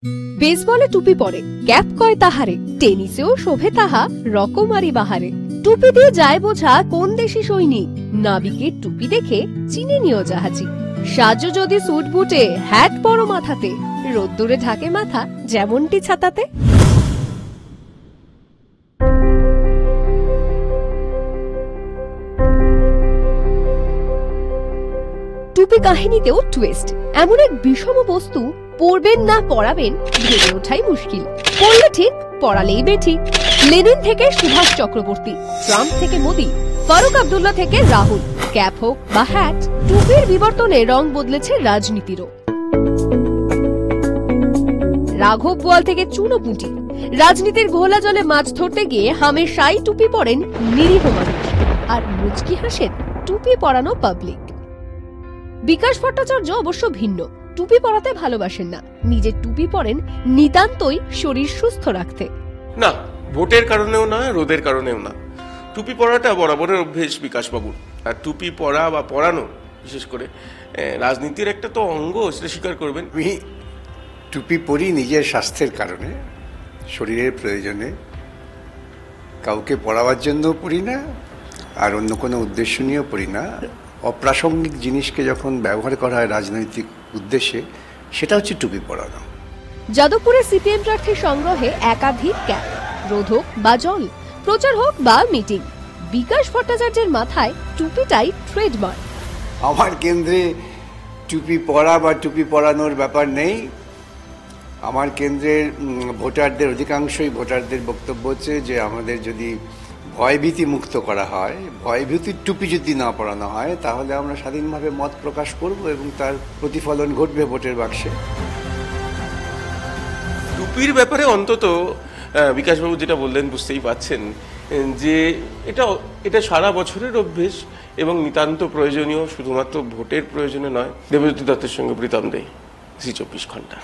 বেসবলে টুপি পরে ক্যাপ কয় তাহারে, টেনিসেও শোভে তাহা রকমারি বাহারে। টুপি দিয়ে যায় বোঝা কোন দেশি সৈনিক, নাবিকের টুপি দেখে চিনে নিও জাহাজি। সাজো যদি স্যুট বুটে, হ্যাট পরো মাথাতে, রোদ্দুরে ঢাকে মাথা যেমনটি ছাতাতে। টুপি কাহিনীতেও টুইস্ট, এমন এক বিষম বস্তু পরবেন না পরাবেন ভেবে ওঠাই মুশকিল। পড়লে ঠিক, পড়ালেই বেঠিক। লেনিন থেকে সুভাষ চক্রবর্তী, ট্রাম্প থেকে মোদি, ফারুক আব্দুল্লাহ থেকে রাহুল, ক্যাপ হোক বা হ্যাট, টুপির বিবর্তনে রং বদলেছে রাজনীতিরও। রাঘব বোয়াল থেকে চুনোপুঁটি, রাজনীতির ঘোলা জলে মাছ ধরতে গিয়ে হামেশাই টুপি পরেন নিরীহ মানুষ, আর মুচকি হাসেন টুপি পরানো পাবলিক। বিকাশ ভট্টাচার্য অবশ্য ভিন্ন, টুপি পরাতে ভালোবাসেন না, নিজে টুপি পরেন নিতান্তই শরীর সুস্থ রাখতে। না, ভোটের কারণেও না, রোদের কারণেও না। টুপি পরাটা বরাবরের অভ্যেস বিকাশবাবুর। আর টুপি পরা বা পরানো বিশেষ করে রাজনীতির একটা তো অঙ্গ, সেটা স্বীকার করবেন। আমি টুপি পরি নিজের স্বাস্থ্যের কারণে, শরীরের প্রয়োজনে। কাউকে পরাবার জন্যও পরি না, আর অন্য কোনো উদ্দেশ্য নিয়েও পরি না। অপ্রাসঙ্গিক জিনিসকে যখন ব্যবহার করা হয় রাজনৈতিক উদ্দেশ্যে, সেটা হচ্ছে টুপি পরানো। যাদবপুরে সিপিএম প্রার্থীর সংগ্রহে একাধিক ক্যাপ, রোদ হোক বা জল, প্রচার হোক বা মিটিং, বিকাশ ভট্টাচার্যের মাথায় টুপিটাই ট্রেডমার্ক। আমার কেন্দ্রে টুপি পরা বা টুপি পরানোর ব্যাপার নেই। আমার কেন্দ্রের ভোটারদের অধিকাংশই ভোটারদের বক্তব্য হচ্ছে যে আমাদের যদি ভয়ভীতি মুক্ত করা হয়, ভয়ভীতির টুপি যদি না পরানো হয়, তাহলে আমরা স্বাধীনভাবে মত প্রকাশ করব এবং তার প্রতিফলন ঘটবে ভোটের বাক্সে। টুপির ব্যাপারে অন্তত বিকাশবাবু যেটা বললেন বুঝতেই পাচ্ছেন যে এটা সারা বছরের অভ্যেস এবং নিতান্ত প্রয়োজনীয়, শুধুমাত্র ভোটের প্রয়োজনে নয়। দেবজ্যোতি দত্তের সঙ্গে প্রীতম দে, জি 24 ঘন্টা।